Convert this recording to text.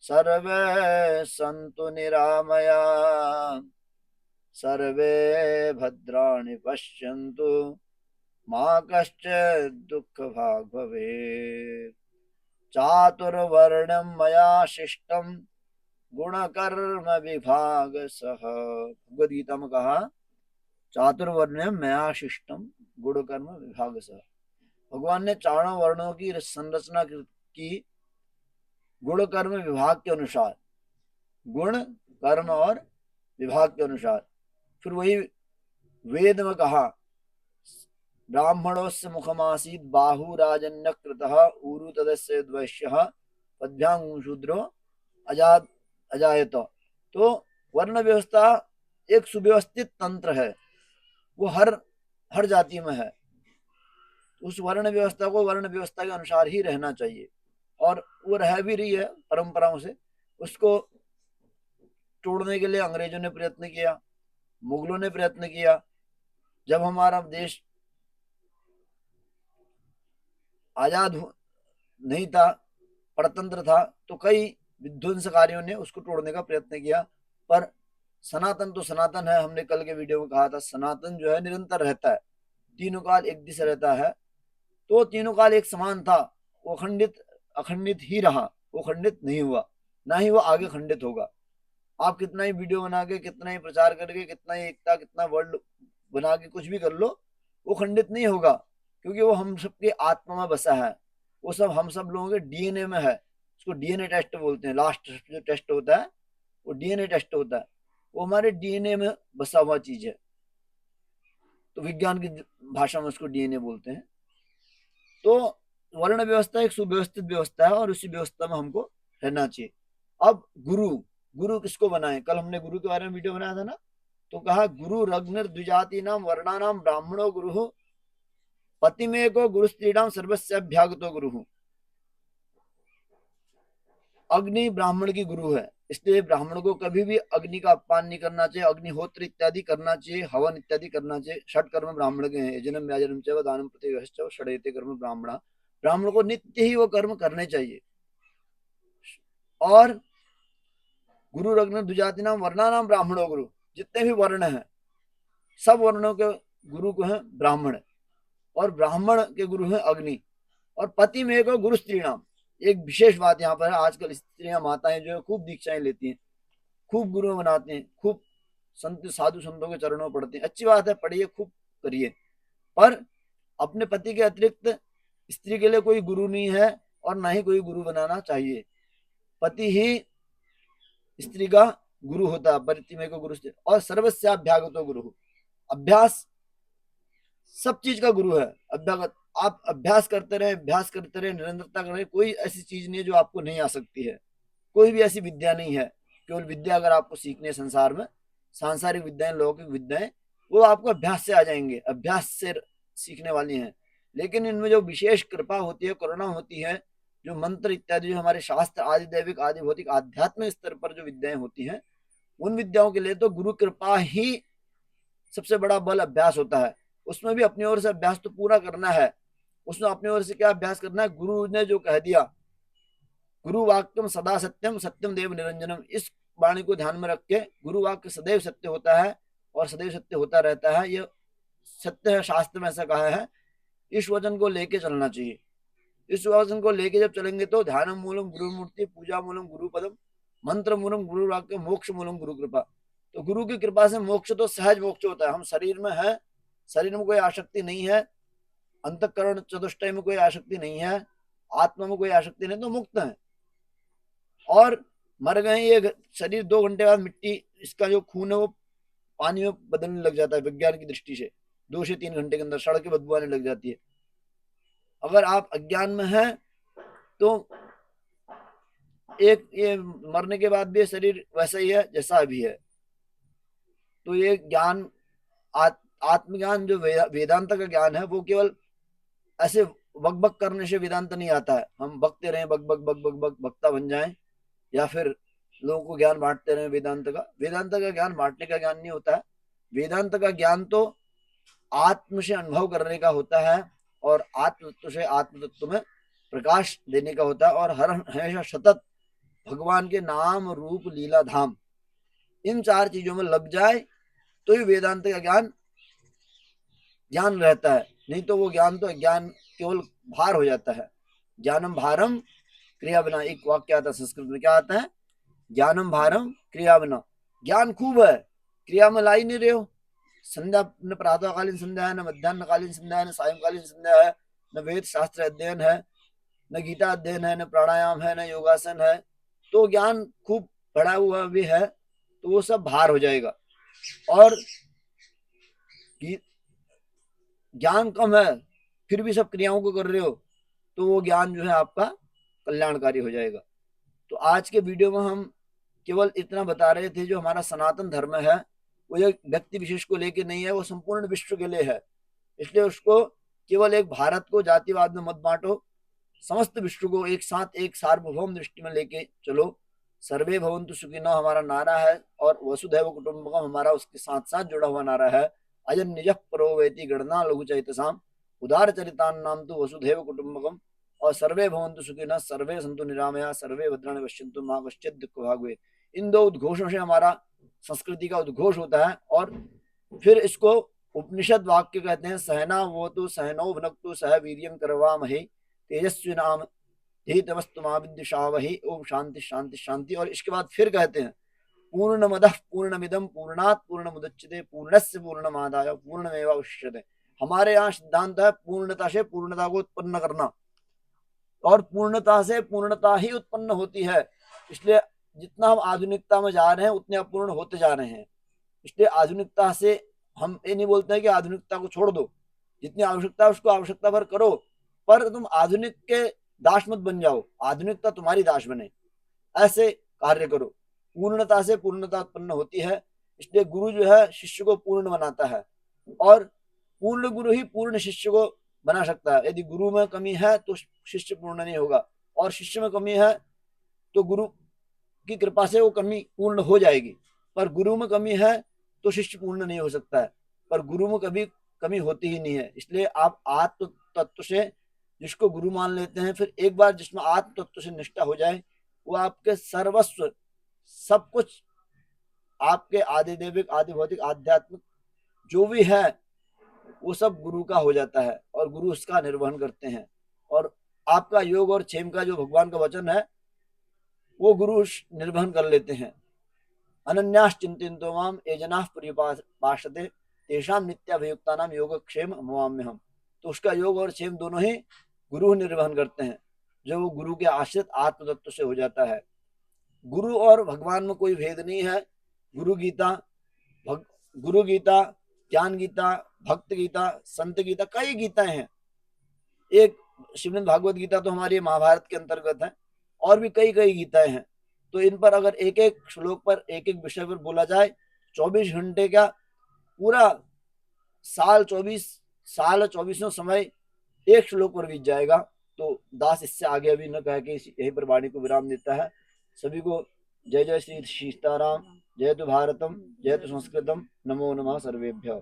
सर्वे सन्तु निरामया, सर्वे भद्राणि पश्यन्तु, मा कश्चित् दुःखभाग् भवेत्। चातुर्वर्ण्यं मया शिष्टं गुणकर्म विभागसः। भगवद गीता में कहा चातुर्वर्ण्यम मया शिष्टम गुणकर्म विभागसः। भगवान ने चारों वर्णों की संरचना की गुण कर्म विभाग के अनुसार, गुण कर्म और विभाग के अनुसार। फिर वही वेद में कहा ब्राह्मणोस्य मुखमासीत् बाहुराजन्य कृतः ऊरु तदस्य द्वैश्यः पद्भ्यां शूद्रो अजायत। तो वर्ण व्यवस्था एक सुव्यवस्थित तंत्र है, वो हर हर जाति में है। उस वर्ण व्यवस्था को वर्ण व्यवस्था के अनुसार ही रहना चाहिए, और वो रह भी रही है परंपराओं से। उसको तोड़ने के लिए अंग्रेजों ने प्रयत्न किया, मुगलों ने प्रयत्न किया। जब हमारा देश आजाद नहीं था, परतंत्र था, तो कई विध्वंसकारियों ने उसको तोड़ने का प्रयत्न किया। पर सनातन तो सनातन है। हमने कल के वीडियो में कहा था सनातन जो है निरंतर रहता है, तीनों काल एक दिशा रहता है। तो तीनों काल एक समान था, वो अखंडित ही रहा, वो खंडित नहीं हुआ, ना ही वो आगे खंडित होगा। आप कितना ही वीडियो बना के, कितना ही प्रचार करके, कितना ही एकता, कितना वर्ल्ड बना के कुछ भी कर लो, वो खंडित नहीं होगा, क्योंकि वो हम सबके आत्मा में बसा है। वो सब हम सब लोगों के डीएनए में है। उसको डीएनए टेस्ट बोलते हैं। लास्ट जो टेस्ट होता है वो डीएनए टेस्ट होता है। वो हमारे डीएनए में बसा हुआ चीज है। तो विज्ञान की भाषा में उसको डीएनए बोलते हैं। तो वर्ण व्यवस्था एक सुव्यवस्थित व्यवस्था है, और उसी व्यवस्था में हमको रहना चाहिए। अब गुरु, गुरु किसको बनाए? कल हमने गुरु के बारे में वीडियो बनाया था ना, तो कहा गुरु रग्निर द्विजाति नाम वर्णानाम ब्राह्मणो गुरु पतिमेको गुरु स्त्रीणाम सर्वस्याभ्यागतो गुरु। अग्नि ब्राह्मण की गुरु है, इसलिए ब्राह्मण को कभी भी अग्नि का अपमान नहीं करना चाहिए। अग्निहोत्र इत्यादि करना चाहिए, हवन इत्यादि करना चाहिए। षट कर्म ब्राह्मण के हैं, यजनम व्याजनम च दानम प्रति षडेते कर्म ब्राह्मणा। ब्राह्मण को नित्य ही वो कर्म करने चाहिए। और गुरु रग्न द्विजाति नाम वर्णा नाम ब्राह्मणो गुरु, जितने भी वर्ण हैं सब वर्णों के गुरु को है ब्राह्मण, और ब्राह्मण के गुरु है अग्नि। और पति में को गुरु स्त्री नाम। एक विशेष बात यहाँ पर है, आजकल स्त्रियां माताएं जो है खूब दीक्षाएं लेती हैं, खूब गुरु बनाते हैं, खूब संत साधु संतों के चरणों पढ़ते हैं। अच्छी बात है, पढ़िए, खूब करिए, पर अपने पति के अतिरिक्त स्त्री के लिए कोई गुरु नहीं है, और ना ही कोई गुरु बनाना चाहिए। पति ही स्त्री का गुरु होता है, पति में को गुरु स्त्री। और सर्वस्याभ्यागतो गुरु, अभ्यास सब चीज का गुरु है। अभ्यागत, आप अभ्यास करते रहे, अभ्यास करते रहे, निरंतरता करें। कोई ऐसी चीज नहीं है जो आपको नहीं आ सकती है, कोई भी ऐसी विद्या नहीं है। केवल विद्या अगर आपको सीखने संसार में, सांसारिक विद्याएं, लौकिक विद्याएं, वो आपको अभ्यास से आ जाएंगे, अभ्यास से सीखने वाली हैं। लेकिन इनमें जो विशेष कृपा होती है, करुणा होती है, जो मंत्र इत्यादि, जो हमारे शास्त्र आदि दैविक आदि भौतिक आध्यात्मिक स्तर पर जो विद्याएं होती हैं, उन विद्याओं के लिए तो गुरु कृपा ही सबसे बड़ा बल अभ्यास होता है। उसमें भी अपनी ओर से अभ्यास तो पूरा करना है। उसमें अपनी ओर से क्या अभ्यास करना है? गुरु ने जो कह दिया, गुरु वाक्यम सदा सत्यम सत्यम देव निरंजनम, इस वाणी को ध्यान में रख के, गुरु वाक्य सदैव सत्य होता है और सदैव सत्य होता रहता है, ये सत्य है, शास्त्र में ऐसा कहा है। इस वचन को लेके चलना चाहिए। इस वचन को लेके जब चलेंगे तो ध्यान मूलम गुरु मूर्ति, पूजा मूलम गुरु पदम, मंत्र मूलम गुरु वाक्य, मोक्ष मूलम गुरु कृपा। तो गुरु की कृपा से मोक्ष तो सहज मोक्ष होता है। हम शरीर में है, शरीर में कोई आसक्ति नहीं है, अंतःकरण चतुष्टय में कोई आसक्ति नहीं है, आत्मा में कोई आसक्ति नहीं, तो मुक्त है। और मर गए, ये शरीर 2 घंटे बाद मिट्टी, इसका जो खून है वो पानी में बदलने लग जाता है। विज्ञान की दृष्टि से 2 से 3 घंटे के अंदर सड़ के बदबू आने लग जाती है। अगर आप अज्ञान में हैं तो एक ये मरने के बाद भी शरीर वैसा ही है जैसा अभी है। तो ये ज्ञान, आत्मज्ञान जो वेदांत का ज्ञान है, वो केवल ऐसे बक बक करने से वेदांत नहीं आता है। हम बकते रहे, बक बक बक बक बक बक्ता बन जाएं, या फिर लोगों को ज्ञान बांटते रहे वेदांत का ज्ञान बांटने का ज्ञान नहीं होता है। वेदांत का ज्ञान तो आत्म से अनुभव करने का होता है, और आत्म तत्व से आत्म तत्व में प्रकाश देने का होता है, और हर हमेशा सतत भगवान के नाम रूप लीला धाम, इन 4 चीजों में लग जाए तो ही वेदांत का ज्ञान रहता है, नहीं तो वो ज्ञान तो ज्ञान केवल भार हो जाता है। ज्ञानम भारम क्रिया बिना, एक वाक्य आता है संस्कृत में, क्या आता है? ज्ञानम भारम क्रिया बिना। ज्ञान खूब है, क्रिया में ला ही नहीं रहे हो। संध्या न प्रातःकालीन संध्या है, न मध्यान्हकालीन संध्या है, न सायंकालीन संध्या है, न वेद शास्त्र अध्ययन है, न गीता अध्ययन है, न प्राणायाम है, न योगासन है, तो ज्ञान खूब बढ़ा हुआ भी है तो वो सब भार हो जाएगा। और ज्ञान कम है फिर भी सब क्रियाओं को कर रहे हो तो वो ज्ञान जो है आपका कल्याणकारी हो जाएगा। तो आज के वीडियो में हम केवल इतना बता रहे थे, जो हमारा सनातन धर्म है वो एक व्यक्ति विशेष को लेके नहीं है, वो संपूर्ण विश्व के लिए है। इसलिए उसको केवल एक भारत को जातिवाद में मत बांटो, समस्त विश्व को एक साथ एक सार्वभौम दृष्टि में लेके चलो। सर्वे भवन्तु सुखिनः हमारा नारा है, और वसुधैव कुटुंबकम हमारा उसके साथ साथ जुड़ा हुआ नारा है। अयन निजः परो वेति गणना लघु चैतसाम उदार चरितान्नाम तो वसुधैव कुटुंबकम। और सर्वे भवन्तु सुखिनः सर्वे सन्तु निरामया सर्वे भद्राणि पश्यन्तु मा कश्चित् दुःखभाग् भवेत्। इन 2 उद्घोषों से हमारा संस्कृति का उद्घोष होता है। और फिर इसको उपनिषद वाक्य कहते हैं, सहना वो तो सहनो भुनक्तु सह वीर्यं करवामहे तेजस्विनाम धीतमस्तु विद्विषावहे ओम शांति शांति शांति। और इसके बाद फिर कहते हैं पूर्णमदः पूर्णमिदं पूर्णात् पूर्णमुदच्यते पूर्णस्य पूर्णमादाय पूर्णमेवावशिष्यते। हमारे यहाँ सिद्धांत है पूर्णता से पूर्णता को उत्पन्न करना, और पूर्णता से पूर्णता ही उत्पन्न होती है। इसलिए जितना हम आधुनिकता में जा रहे हैं उतने अपूर्ण होते जा रहे हैं। इसलिए आधुनिकता से हम ये नहीं बोलते हैं कि आधुनिकता को छोड़ दो, जितनी आवश्यकता है उसको आवश्यकता भर करो, पर तुम आधुनिक के दास मत बन जाओ, आधुनिकता तुम्हारी दास बने, ऐसे कार्य करो। पूर्णता से पूर्णता उत्पन्न होती है। इसलिए गुरु जो है शिष्य को पूर्ण बनाता है, और पूर्ण गुरु ही पूर्ण शिष्य को बना सकता है। यदि गुरु में कमी है तो शिष्य पूर्ण नहीं होगा, और शिष्य में कमी है तो गुरु की कृपा से वो कमी पूर्ण हो जाएगी। पर गुरु में कमी है तो शिष्य पूर्ण नहीं हो सकता है, पर गुरु में कभी कमी होती ही नहीं है। इसलिए आप आत्म तत्व से जिसको गुरु मान लेते हैं, फिर एक बार जिसमें आत्म तत्व से निष्ठा हो जाए, वो आपके सर्वस्व सब कुछ, आपके आदि दैविक आदि भौतिक आध्यात्मिक जो भी है वो सब गुरु का हो जाता है, और गुरु उसका निर्वहन करते हैं। और आपका योग और क्षेम का जो भगवान का वचन है वो गुरु निर्वहन कर लेते हैं। अनन्याश्चिंतितो माम ये जनाः पर्युपासते तेषां नित्याभियुक्तानां योगक्षेम अमवाम्यहम्। तो उसका योग और क्षेम दोनों ही गुरु निर्वहन करते हैं, जो वो गुरु के आश्रित आत्म तत्व से हो जाता है। गुरु और भगवान में कोई भेद नहीं है। गुरु गीता, गुरु गीता, ज्ञान गीता, भक्त गीता, संत गीता, कई गीताएं हैं। एक श्रीमद् भागवत गीता तो हमारी महाभारत के अंतर्गत है, और भी कई कई गीताएं हैं। तो इन पर अगर एक एक श्लोक पर एक एक विषय पर बोला जाए, 24 घंटे का पूरा साल 24 समय एक श्लोक पर बीत जाएगा। तो दास इससे आगे अभी न कह के यही पर वाणी को विराम देता है। सभी को जय जय श्री सीताराम, जय तो भारतम, जय तो संस्कृतम, नमो नमः सर्वेभ्यः।